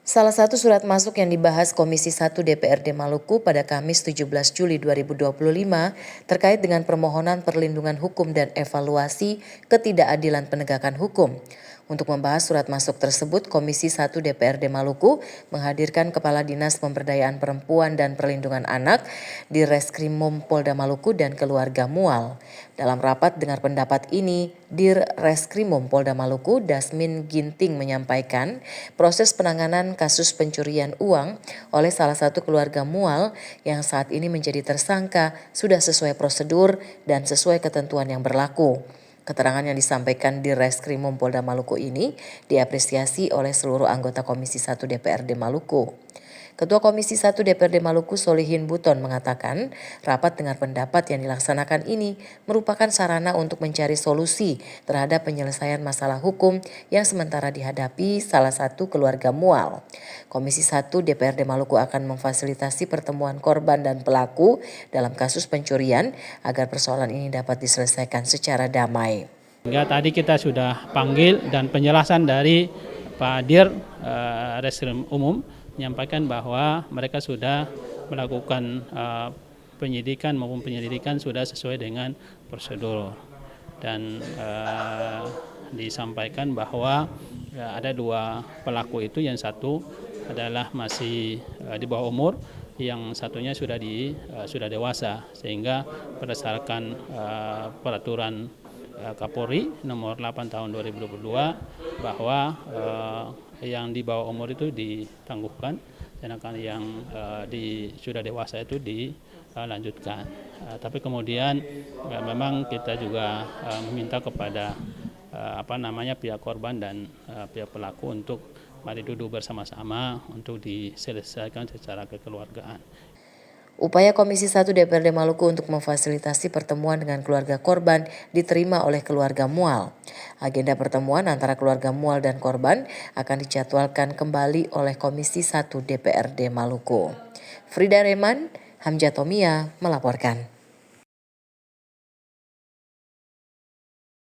Salah satu surat masuk yang dibahas Komisi 1 DPRD Maluku pada Kamis 17 Juli 2025 terkait dengan permohonan perlindungan hukum dan evaluasi ketidakadilan penegakan hukum. Untuk membahas surat masuk tersebut, Komisi 1 DPRD Maluku menghadirkan Kepala Dinas Pemberdayaan Perempuan dan Perlindungan Anak di Reskrimum Polda Maluku dan keluarga Mual. Dalam rapat dengar pendapat ini, Dir Reskrimum Polda Maluku, Dasmin Ginting menyampaikan proses penanganan kasus pencurian uang oleh salah satu keluarga Mual yang saat ini menjadi tersangka sudah sesuai prosedur dan sesuai ketentuan yang berlaku. Keterangan yang disampaikan di Reskrimum Polda Maluku ini diapresiasi oleh seluruh anggota Komisi 1 DPRD Maluku. Ketua Komisi 1 DPRD Maluku Solihin Buton mengatakan rapat dengar pendapat yang dilaksanakan ini merupakan sarana untuk mencari solusi terhadap penyelesaian masalah hukum yang sementara dihadapi salah satu keluarga Mual. Komisi 1 DPRD Maluku akan memfasilitasi pertemuan korban dan pelaku dalam kasus pencurian agar persoalan ini dapat diselesaikan secara damai. Hingga tadi kita sudah panggil dan penjelasan dari Pak Dir Reskrim Umum menyampaikan bahwa mereka sudah melakukan penyidikan maupun penyelidikan sudah sesuai dengan prosedur dan disampaikan bahwa ada dua pelaku itu, yang satu adalah masih di bawah umur, yang satunya sudah dewasa, sehingga berdasarkan peraturan Kapolri nomor 8 tahun 2022 bahwa yang di bawah umur itu ditangguhkan, sedangkan yang sudah dewasa itu dilanjutkan. Tapi kemudian memang kita juga meminta kepada pihak korban dan pihak pelaku untuk mari duduk bersama-sama untuk diselesaikan secara kekeluargaan. Upaya Komisi 1 DPRD Maluku untuk memfasilitasi pertemuan dengan keluarga korban diterima oleh keluarga Mual. Agenda pertemuan antara keluarga Mual dan korban akan dijadwalkan kembali oleh Komisi 1 DPRD Maluku. Frida Reman, Hamja Tomia melaporkan.